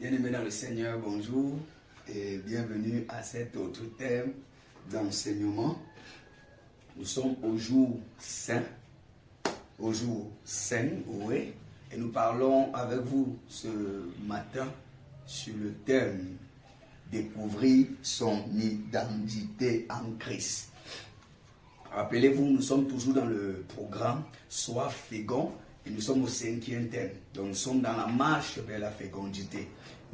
Bien-aimés dans le Seigneur, bonjour et bienvenue à cet autre thème d'enseignement. Nous sommes au jour saint, oui, et nous parlons avec vous ce matin sur le thème découvrir son identité en Christ. Rappelez-vous, nous sommes toujours dans le programme Sois fécond et nous sommes au 5e thème. Donc nous sommes dans la marche vers la fécondité.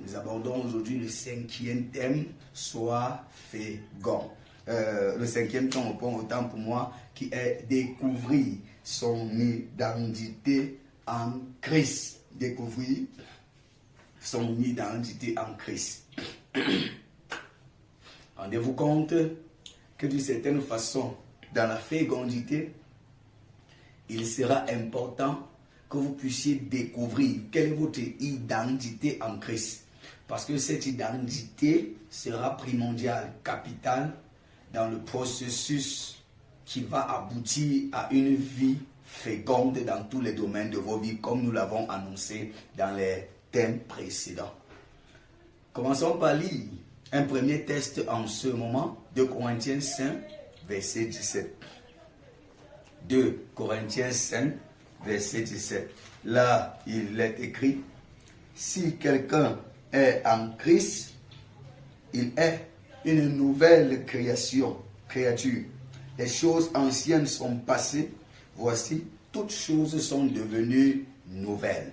Nous abordons aujourd'hui le 5e thème, Sois fécond. Le 5e thème répond autant pour moi qui est découvrir son identité en Christ. Découvrir son identité en Christ. Rendez-vous compte que d'une certaine façon, dans la fécondité, il sera important que vous puissiez découvrir quelle est votre identité en Christ. Parce que cette identité sera primordiale, capitale, dans le processus qui va aboutir à une vie féconde dans tous les domaines de vos vies, comme nous l'avons annoncé dans les thèmes précédents. Commençons par lire un premier texte en ce moment, 2 Corinthiens 5, verset 17. 2 Corinthiens 5, verset 17. Là, il est écrit, si quelqu'un est en Christ, il est une nouvelle créature. Les choses anciennes sont passées, voici, toutes choses sont devenues nouvelles.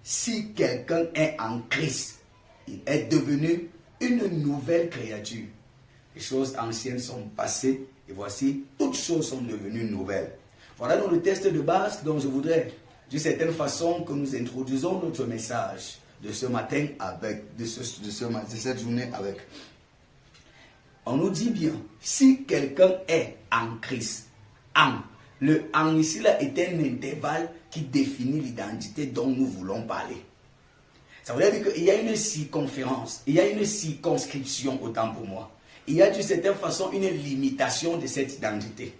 Si quelqu'un est en Christ, il est devenu une nouvelle créature. Les choses anciennes sont passées, et voici, toutes choses sont devenues nouvelles. Voilà donc le texte de base dont je voudrais, d'une certaine façon, que nous introduisons notre message de ce matin avec, de cette journée avec. On nous dit bien, si quelqu'un est en Christ, le en ici là est un intervalle qui définit l'identité dont nous voulons parler. Ça veut dire qu'il y a une circonférence, il y a une circonscription autant pour moi. Il y a d'une certaine façon une limitation de cette identité.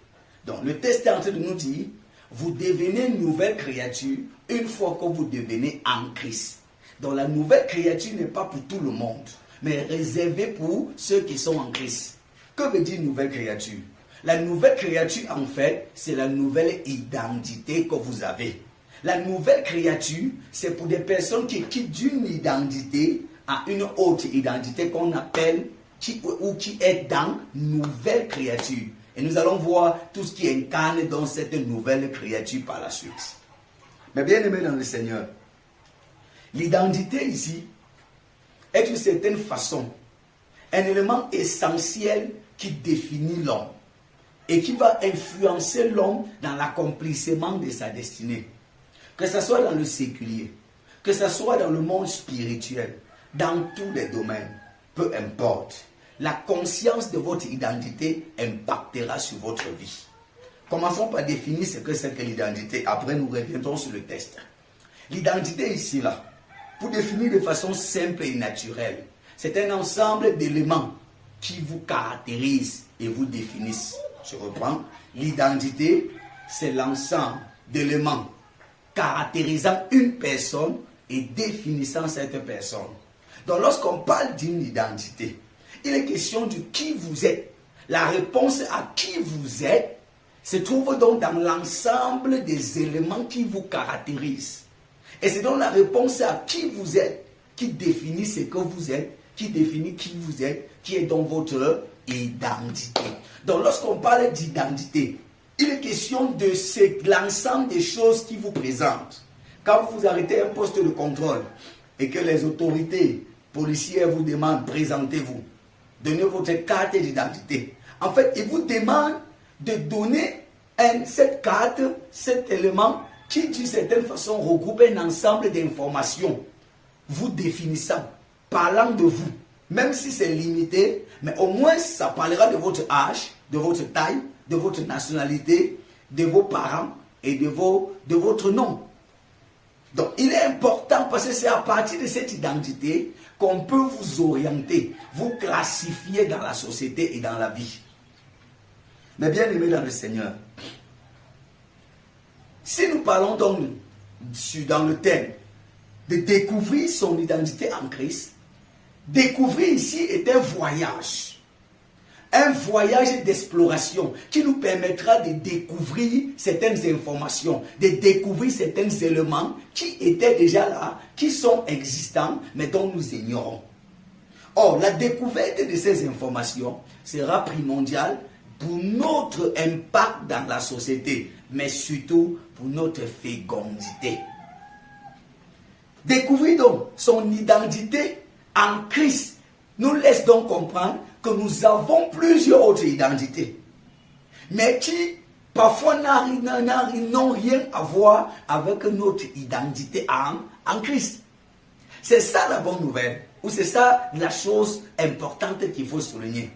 Donc le texte est en train de nous dire, vous devenez une nouvelle créature une fois que vous devenez en Christ. Donc la nouvelle créature n'est pas pour tout le monde, mais réservée pour ceux qui sont en Christ. Que veut dire nouvelle créature? La nouvelle créature en fait, c'est la nouvelle identité que vous avez. La nouvelle créature, c'est pour des personnes qui quittent d'une identité à une autre identité qu'on appelle qui est dans nouvelle créature. Et nous allons voir tout ce qui incarne dans cette nouvelle créature par la suite. Mais bien aimé dans le Seigneur, l'identité ici est d'une certaine façon un élément essentiel qui définit l'homme et qui va influencer l'homme dans l'accomplissement de sa destinée. Que ce soit dans le séculier, que ce soit dans le monde spirituel, dans tous les domaines, peu importe. La conscience de votre identité impactera sur votre vie. Commençons par définir ce que c'est que l'identité. Après, nous reviendrons sur le texte. L'identité ici, là, pour définir de façon simple et naturelle, c'est un ensemble d'éléments qui vous caractérisent et vous définissent. Je reprends. L'identité, c'est l'ensemble d'éléments caractérisant une personne et définissant cette personne. Donc, lorsqu'on parle d'une identité, il est question de qui vous êtes. La réponse à qui vous êtes se trouve donc dans l'ensemble des éléments qui vous caractérisent. Et c'est donc la réponse à qui vous êtes qui définit ce que vous êtes, qui définit qui vous êtes, qui est dans votre identité. Donc lorsqu'on parle d'identité, il est question de l'ensemble des choses qui vous présentent. Quand vous arrêtez un poste de contrôle et que les autorités policières vous demandent, présentez-vous, donnez votre carte d'identité. En fait, ils vous demandent de donner cette carte, cet élément qui, d'une certaine façon, regroupe un ensemble d'informations vous définissant, parlant de vous. Même si c'est limité, mais au moins ça parlera de votre âge, de votre taille, de votre nationalité, de vos parents et de votre nom. Donc, il est important parce que c'est à partir de cette identité qu'on peut vous orienter, vous classifier dans la société et dans la vie. Mais bien aimé dans le Seigneur, si nous parlons donc dans le thème de découvrir son identité en Christ. Découvrir ici est un voyage. Un voyage d'exploration qui nous permettra de découvrir certaines informations, de découvrir certains éléments qui étaient déjà là, qui sont existants, mais dont nous ignorons. Or, la découverte de ces informations sera primordiale pour notre impact dans la société, mais surtout pour notre fécondité. Découvrir donc son identité en Christ nous laisse donc comprendre que nous avons plusieurs autres identités, mais qui parfois n'ont rien à voir avec notre identité en Christ. C'est ça la bonne nouvelle, ou c'est ça la chose importante qu'il faut souligner.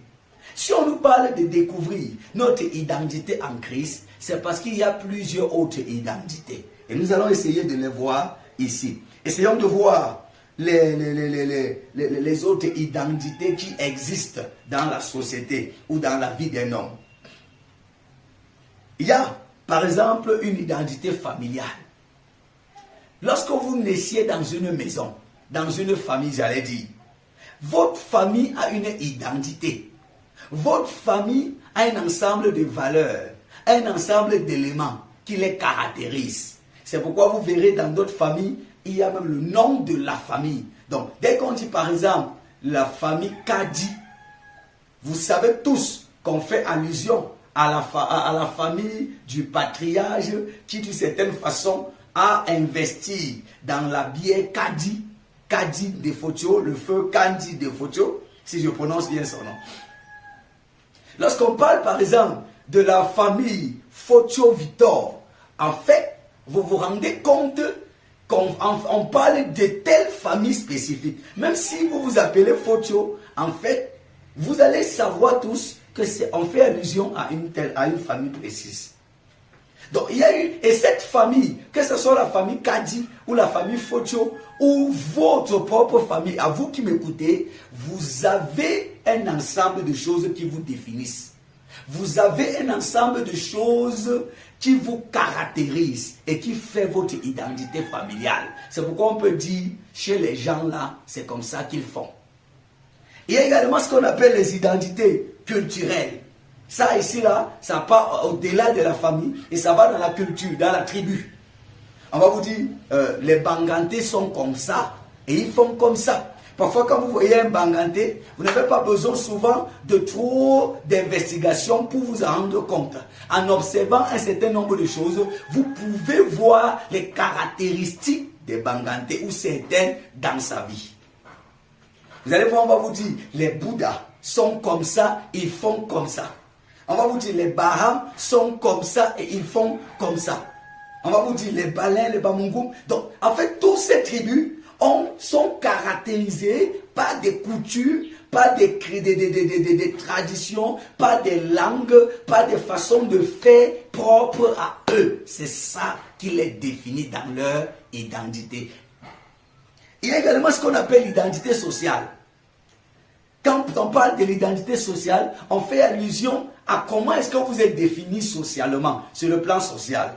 Si on nous parle de découvrir notre identité en Christ, c'est parce qu'il y a plusieurs autres identités. Et nous allons essayer de les voir ici. Essayons de voir les autres identités qui existent dans la société ou dans la vie d'un homme. Il y a, par exemple, une identité familiale. Lorsque vous naissiez dans une maison, dans une famille, j'allais dire, votre famille a une identité. Votre famille a un ensemble de valeurs, un ensemble d'éléments qui les caractérisent. C'est pourquoi vous verrez dans d'autres familles, il y a même le nom de la famille. Donc, dès qu'on dit par exemple la famille Kadi, vous savez tous qu'on fait allusion à la famille du patriarche qui, d'une certaine façon, a investi dans la bière Kadi, Kadi de Fotio, le feu Kandi de Fotio, si je prononce bien son nom. Lorsqu'on parle par exemple de la famille Fotio Victor, en fait, vous vous rendez compte qu'on parle de telle famille spécifique. Même si vous vous appelez Fotio, en fait, vous allez savoir tous qu'on fait allusion à une famille précise. Donc, il y a eu, et cette famille, que ce soit la famille Kadi ou la famille Fotio ou votre propre famille, à vous qui m'écoutez, vous avez un ensemble de choses qui vous définissent. Vous avez un ensemble de choses qui vous caractérisent et qui fait votre identité familiale. C'est pourquoi on peut dire, chez les gens là, c'est comme ça qu'ils font. Il y a également ce qu'on appelle les identités culturelles. Ça ici là, ça part au-delà de la famille et ça va dans la culture, dans la tribu. On va vous dire, les Bangantés sont comme ça et ils font comme ça. Parfois, quand vous voyez un Banganté, vous n'avez pas besoin souvent de trop d'investigation pour vous en rendre compte. En observant un certain nombre de choses, vous pouvez voir les caractéristiques des Bangantés ou certaines dans sa vie. Vous allez voir, on va vous dire, les Bouddhas sont comme ça, ils font comme ça. On va vous dire, les Baham sont comme ça et ils font comme ça. On va vous dire, les Balins, les Bamungum. Donc, en fait, toutes ces tribus sont caractérisés par des coutumes, par des traditions, par des langues, par des façons de faire propres à eux. C'est ça qui les définit dans leur identité. Il y a également ce qu'on appelle l'identité sociale. Quand on parle de l'identité sociale, on fait allusion à comment est-ce que vous êtes défini socialement, sur le plan social.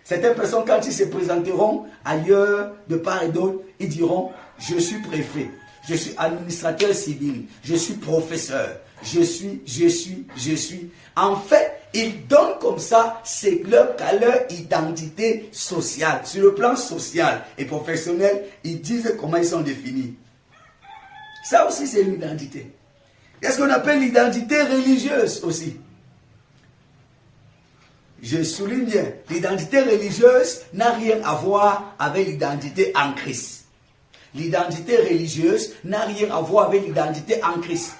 Certaines personnes, quand ils se présenteront ailleurs, de part et d'autre, ils diront, je suis préfet, je suis administrateur civil, je suis professeur, je suis. En fait, ils donnent comme ça leur identité sociale. Sur le plan social et professionnel, ils disent comment ils sont définis. Ça aussi, c'est une identité. Il y a ce qu'on appelle l'identité religieuse aussi. Je souligne bien, l'identité religieuse n'a rien à voir avec l'identité en Christ. L'identité religieuse n'a rien à voir avec l'identité en Christ.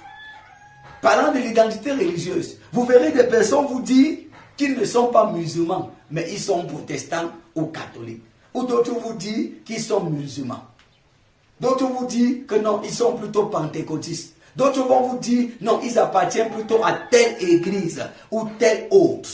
Parlant de l'identité religieuse, vous verrez des personnes vous dire qu'ils ne sont pas musulmans, mais ils sont protestants ou catholiques. Ou d'autres vous disent qu'ils sont musulmans. D'autres vous disent que non, ils sont plutôt pentecôtistes. D'autres vont vous dire non, ils appartiennent plutôt à telle église ou telle autre.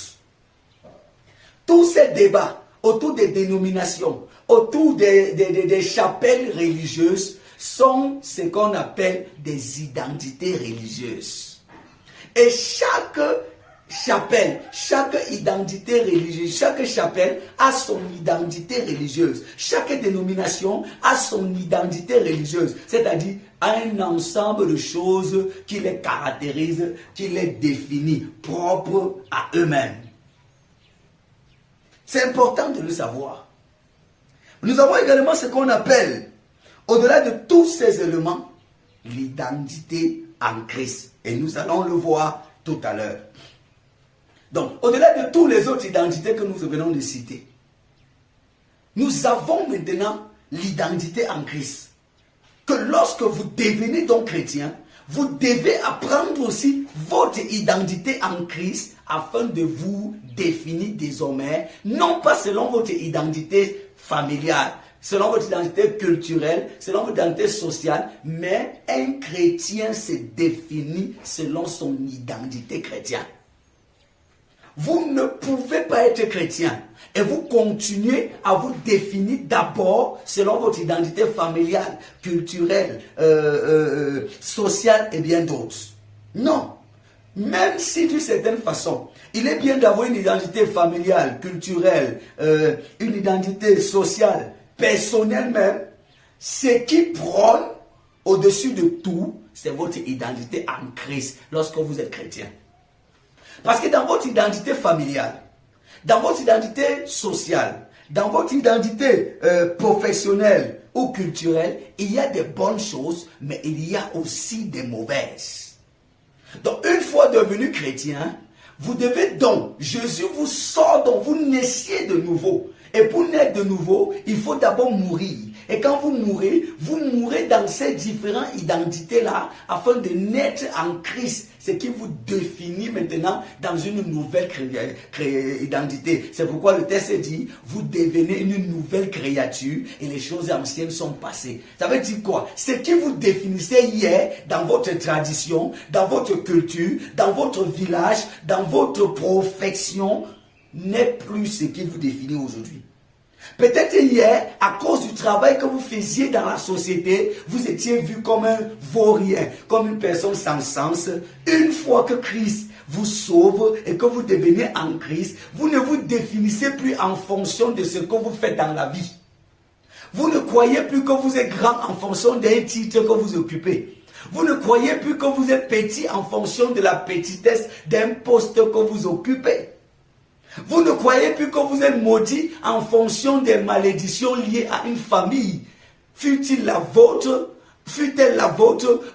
Tous ces débats autour des dénominations, autour des chapelles religieuses sont ce qu'on appelle des identités religieuses. Et chaque chapelle, chaque identité religieuse, chaque chapelle a son identité religieuse. Chaque dénomination a son identité religieuse. C'est-à-dire un ensemble de choses qui les caractérisent, qui les définit, propres à eux-mêmes. C'est important de le savoir. Nous avons également ce qu'on appelle, au-delà de tous ces éléments, l'identité en Christ. Et nous allons le voir tout à l'heure. Donc, au-delà de toutes les autres identités que nous venons de citer, nous avons maintenant l'identité en Christ. Que lorsque vous devenez donc chrétien, vous devez apprendre aussi votre identité en Christ afin de vous définir désormais, non pas selon votre identité familiale, selon votre identité culturelle, selon votre identité sociale, mais un chrétien se définit selon son identité chrétienne. Vous ne pouvez pas être chrétien et vous continuez à vous définir d'abord selon votre identité familiale, culturelle, sociale et bien d'autres. Non. Même si d'une certaine façon, il est bien d'avoir une identité familiale, culturelle, une identité sociale, personnelle même, ce qui prône au-dessus de tout, c'est votre identité en Christ lorsque vous êtes chrétien. Parce que dans votre identité familiale, dans votre identité sociale, dans votre identité professionnelle ou culturelle, il y a des bonnes choses, mais il y a aussi des mauvaises. Donc, une fois devenu chrétien, vous devez donc, Jésus vous sort, donc vous naissiez de nouveau. Et pour naître de nouveau, il faut d'abord mourir. Et quand vous mourrez dans ces différentes identités-là, afin de naître en Christ, ce qui vous définit maintenant dans une nouvelle identité. C'est pourquoi le texte dit, vous devenez une nouvelle créature et les choses anciennes sont passées. Ça veut dire quoi? Ce qui vous définissait hier dans votre tradition, dans votre culture, dans votre village, dans votre profession, n'est plus ce qui vous définit aujourd'hui. Peut-être hier, à cause du travail que vous faisiez dans la société, vous étiez vu comme un vaurien, comme une personne sans sens. Une fois que Christ vous sauve et que vous devenez en Christ, vous ne vous définissez plus en fonction de ce que vous faites dans la vie. Vous ne croyez plus que vous êtes grand en fonction d'un titre que vous occupez. Vous ne croyez plus que vous êtes petit en fonction de la petitesse d'un poste que vous occupez. Vous ne croyez plus que vous êtes maudit en fonction des malédictions liées à une famille. Fut-elle la vôtre,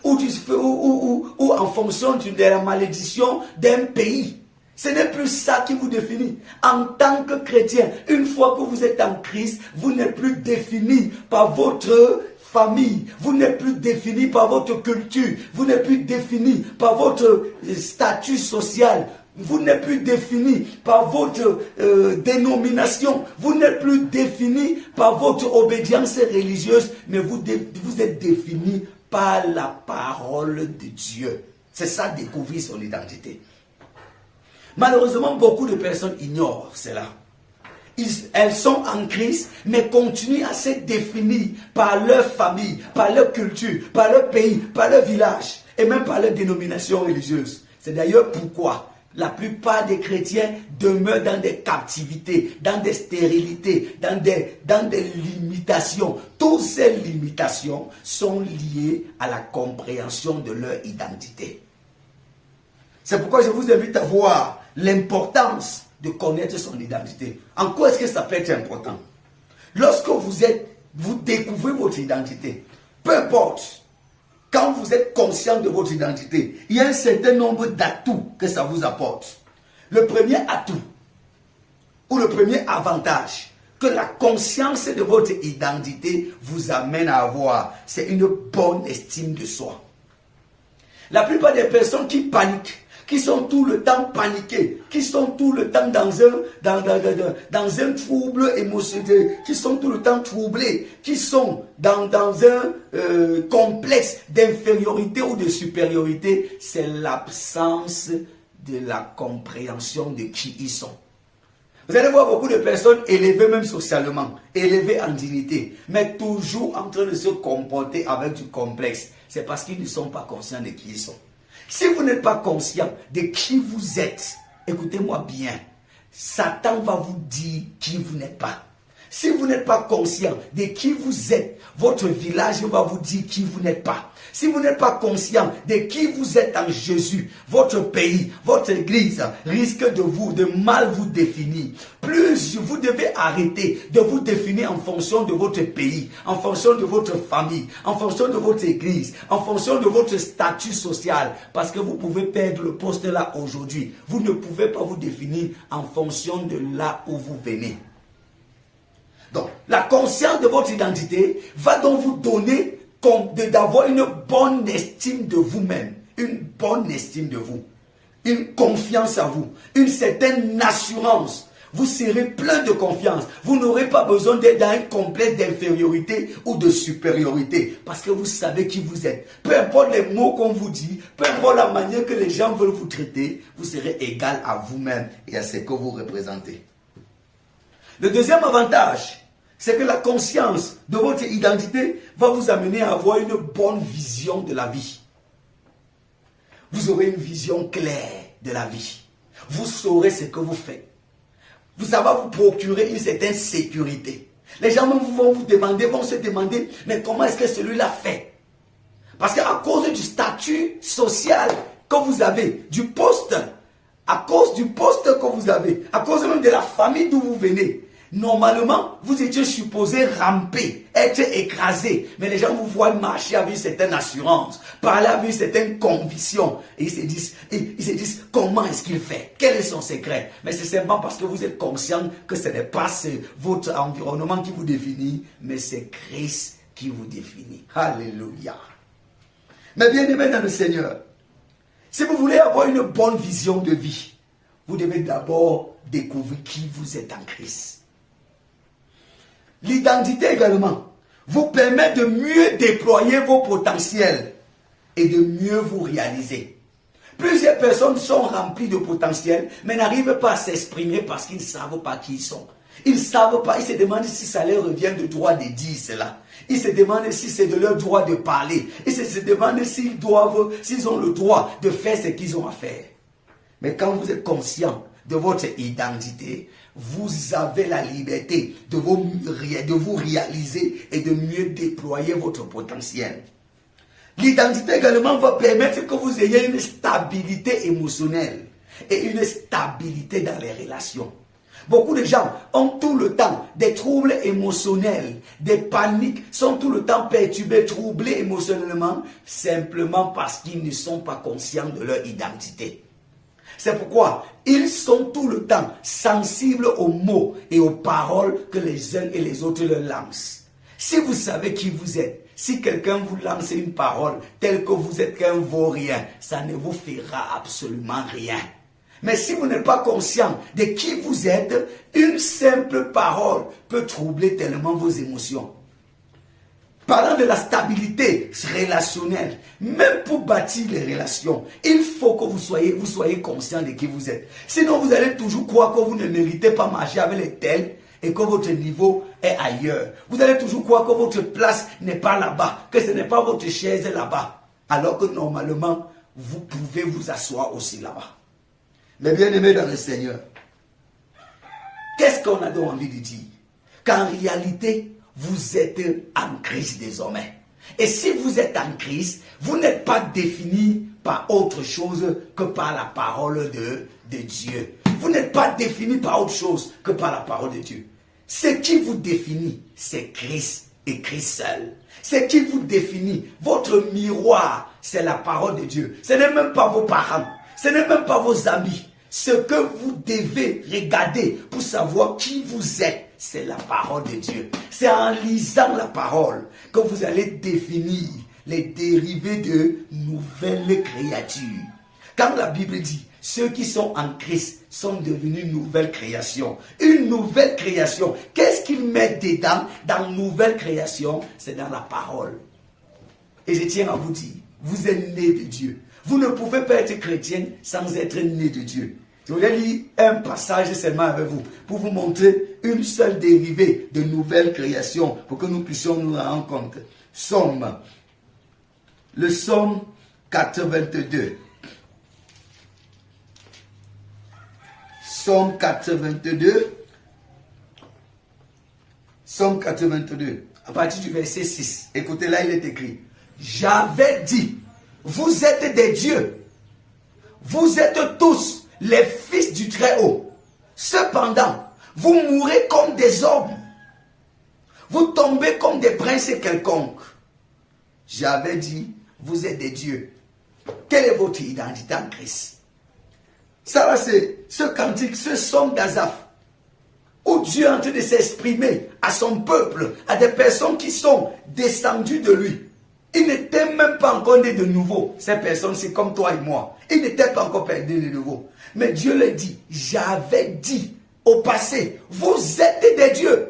ou en fonction de la malédiction d'un pays. Ce n'est plus ça qui vous définit. En tant que chrétien, une fois que vous êtes en Christ, vous n'êtes plus défini par votre famille, vous n'êtes plus défini par votre culture, vous n'êtes plus défini par votre statut social. Vous n'êtes plus défini par votre dénomination. Vous n'êtes plus défini par votre obédience religieuse. Mais vous êtes défini par la parole de Dieu. C'est ça, découvrir son identité. Malheureusement, beaucoup de personnes ignorent cela. Elles sont en Christ, mais continuent à se définir par leur famille, par leur culture, par leur pays, par leur village, et même par leur dénomination religieuse. C'est d'ailleurs pourquoi la plupart des chrétiens demeurent dans des captivités, dans des stérilités, dans des limitations. Toutes ces limitations sont liées à la compréhension de leur identité. C'est pourquoi je vous invite à voir l'importance de connaître son identité. En quoi est-ce que ça peut être important? Lorsque vous découvrez votre identité, peu importe, quand vous êtes conscient de votre identité, il y a un certain nombre d'atouts que ça vous apporte. Le premier atout, ou le premier avantage que la conscience de votre identité vous amène à avoir, c'est une bonne estime de soi. La plupart des personnes qui paniquent, qui sont tout le temps paniqués, qui sont tout le temps dans un trouble émotionnel, qui sont tout le temps troublés, qui sont dans un complexe d'infériorité ou de supériorité, c'est l'absence de la compréhension de qui ils sont. Vous allez voir beaucoup de personnes élevées même socialement, élevées en dignité, mais toujours en train de se comporter avec du complexe. C'est parce qu'ils ne sont pas conscients de qui ils sont. Si vous n'êtes pas conscient de qui vous êtes, écoutez-moi bien, Satan va vous dire qui vous n'êtes pas. Si vous n'êtes pas conscient de qui vous êtes, votre village va vous dire qui vous n'êtes pas. Si vous n'êtes pas conscient de qui vous êtes en Jésus, votre pays, votre église risque de mal vous définir. Plus vous devez arrêter de vous définir en fonction de votre pays, en fonction de votre famille, en fonction de votre église, en fonction de votre statut social. Parce que vous pouvez perdre le poste là aujourd'hui. Vous ne pouvez pas vous définir en fonction de là où vous venez. Donc, la conscience de votre identité va donc vous donner d'avoir une bonne estime de vous-même, une bonne estime de vous, une confiance à vous, une certaine assurance. Vous serez plein de confiance. Vous n'aurez pas besoin d'être dans un complexe d'infériorité ou de supériorité parce que vous savez qui vous êtes. Peu importe les mots qu'on vous dit, peu importe la manière que les gens veulent vous traiter, vous serez égal à vous-même et à ce que vous représentez. Le deuxième avantage, c'est que la conscience de votre identité va vous amener à avoir une bonne vision de la vie. Vous aurez une vision claire de la vie. Vous saurez ce que vous faites. Ça va vous procurer une certaine sécurité. Les gens vont se demander, mais comment est-ce que celui-là fait? Parce qu'à cause du statut social que vous avez, du poste, à cause du poste que vous avez, à cause même de la famille d'où vous venez, normalement, vous étiez supposé ramper, être écrasé. Mais les gens vous voient marcher avec une certaine assurance, parler avec une certaine conviction. Et ils se disent comment est-ce qu'il fait? Quel est son secret? Mais c'est simplement parce que vous êtes conscient que ce n'est pas votre environnement qui vous définit, mais c'est Christ qui vous définit. Alléluia. Mais bien aimé dans le Seigneur, si vous voulez avoir une bonne vision de vie, vous devez d'abord découvrir qui vous êtes en Christ. L'identité également vous permet de mieux déployer vos potentiels et de mieux vous réaliser. Plusieurs personnes sont remplies de potentiel, mais n'arrivent pas à s'exprimer parce qu'ils ne savent pas qui ils sont. Ils ne savent pas, ils se demandent si ça leur revient de droit de dire cela. Ils se demandent si c'est de leur droit de parler. Ils se demandent s'ils ont le droit de faire ce qu'ils ont à faire. Mais quand vous êtes conscient de votre identité, vous avez la liberté de vous réaliser et de mieux déployer votre potentiel. L'identité également va permettre que vous ayez une stabilité émotionnelle et une stabilité dans les relations. Beaucoup de gens ont tout le temps des troubles émotionnels, des paniques, sont tout le temps perturbés, troublés émotionnellement, simplement parce qu'ils ne sont pas conscients de leur identité. C'est pourquoi ils sont tout le temps sensibles aux mots et aux paroles que les uns et les autres leur lancent. Si vous savez qui vous êtes, si quelqu'un vous lance une parole telle que vous êtes qu'un vaurien, ça ne vous fera absolument rien. Mais si vous n'êtes pas conscient de qui vous êtes, une simple parole peut troubler tellement vos émotions. Parlant de la stabilité relationnelle, même pour bâtir les relations, il faut que vous soyez conscient de qui vous êtes. Sinon, vous allez toujours croire que vous ne méritez pas marcher avec les tels et que votre niveau est ailleurs. Vous allez toujours croire que votre place n'est pas là-bas, que ce n'est pas votre chaise là-bas. Alors que normalement, vous pouvez vous asseoir aussi là-bas. Mais bien aimé dans le Seigneur, qu'est-ce qu'on a donc envie de dire? Qu'en réalité, vous êtes en Christ désormais. Et si vous êtes en Christ, vous n'êtes pas défini par autre chose que par la parole de Dieu. Vous n'êtes pas défini par autre chose que par la parole de Dieu. Ce qui vous définit, c'est Christ et Christ seul. Ce qui vous définit, votre miroir, c'est la parole de Dieu. Ce n'est même pas vos parents, ce n'est même pas vos amis. Ce que vous devez regarder pour savoir qui vous êtes, c'est la parole de Dieu. C'est en lisant la parole que vous allez définir les dérivés de nouvelles créatures. Quand la Bible dit, ceux qui sont en Christ sont devenus une nouvelle création. Une nouvelle création. Qu'est-ce qu'ils mettent dedans dans nouvelle création? C'est dans la parole. Et je tiens à vous dire, vous êtes nés de Dieu. Vous ne pouvez pas être chrétien sans être né de Dieu. Je voulais lire un passage seulement avec vous pour vous montrer une seule dérivée de nouvelle création pour que nous puissions nous rendre compte. Le psaume 82. Psaume 82. Psaume 82. À partir du verset 6. Écoutez, là il est écrit. J'avais dit, vous êtes des dieux. Vous êtes tous les fils du Très-Haut. Cependant, vous mourrez comme des hommes. Vous tombez comme des princes quelconques. J'avais dit, vous êtes des dieux. Quelle est votre identité en Christ? Ça là, c'est ce cantique, ce psaume d'Asaph, où Dieu est en train de s'exprimer à son peuple, à des personnes qui sont descendues de lui. Ils n'étaient même pas encore nés de nouveau. Ces personnes, c'est comme toi et moi. Ils n'étaient pas encore nés de nouveau. Mais Dieu leur dit, j'avais dit au passé, vous êtes des dieux.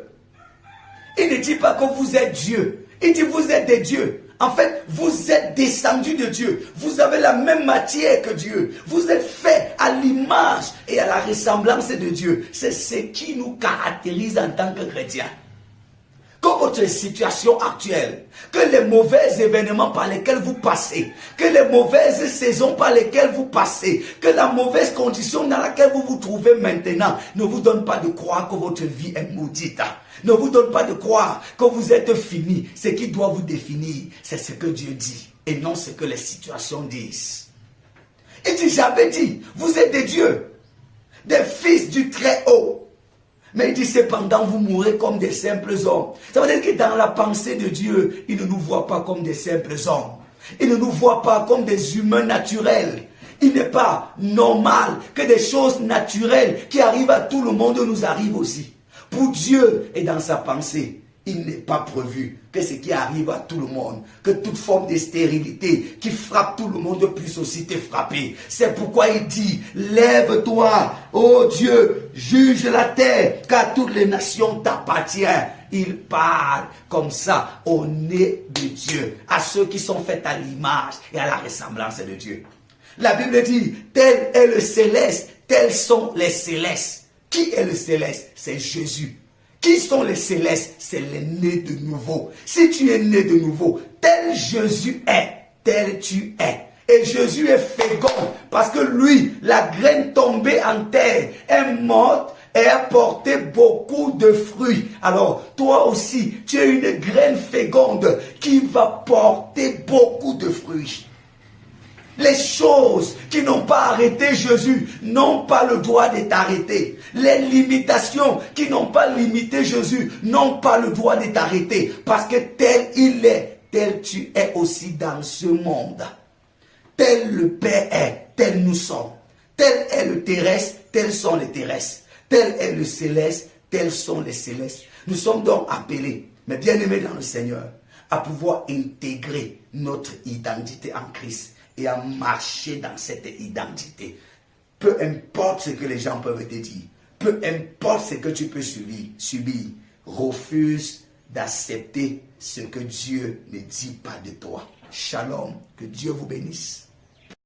Il ne dit pas que vous êtes Dieu. Il dit, vous êtes des dieux. En fait, vous êtes descendus de Dieu. Vous avez la même matière que Dieu. Vous êtes faits à l'image et à la ressemblance de Dieu. C'est ce qui nous caractérise en tant que chrétiens. Que votre situation actuelle, que les mauvais événements par lesquels vous passez, que les mauvaises saisons par lesquelles vous passez, que la mauvaise condition dans laquelle vous vous trouvez maintenant ne vous donne pas de croire que votre vie est maudite. Ne vous donne pas de croire que vous êtes fini. Ce qui doit vous définir, c'est ce que Dieu dit et non ce que les situations disent. Il dit, j'avais dit, vous êtes des dieux, des fils du Très-Haut. Mais il dit, cependant, vous mourrez comme des simples hommes. Ça veut dire que dans la pensée de Dieu, il ne nous voit pas comme des simples hommes. Il ne nous voit pas comme des humains naturels. Il n'est pas normal que des choses naturelles qui arrivent à tout le monde nous arrivent aussi. Pour Dieu et dans sa pensée, il n'est pas prévu que ce qui arrive à tout le monde, que toute forme de stérilité qui frappe tout le monde puisse aussi te frapper. C'est pourquoi il dit, lève-toi, ô Dieu, juge la terre, car toutes les nations t'appartiennent. Il parle comme ça au nez de Dieu, à ceux qui sont faits à l'image et à la ressemblance de Dieu. La Bible dit, tel est le céleste, tels sont les célestes. Qui est le céleste? C'est Jésus. Qui sont les célestes? C'est les nés de nouveau. Si tu es né de nouveau, tel Jésus est, tel tu es. Et Jésus est fécond parce que lui, la graine tombée en terre, est morte et a porté beaucoup de fruits. Alors, toi aussi, tu es une graine féconde qui va porter beaucoup de fruits. Les choses qui n'ont pas arrêté Jésus n'ont pas le droit de t'arrêter. Les limitations qui n'ont pas limité Jésus n'ont pas le droit de t'arrêter. Parce que tel il est, tel tu es aussi dans ce monde. Tel le Père est, tel nous sommes. Tel est le terrestre, tels sont les terrestres. Tel est le céleste, tels sont les célestes. Nous sommes donc appelés, mais bien aimés dans le Seigneur, à pouvoir intégrer notre identité en Christ et à marcher dans cette identité. Peu importe ce que les gens peuvent te dire, peu importe ce que tu peux subir, refuse d'accepter ce que Dieu ne dit pas de toi. Shalom, que Dieu vous bénisse.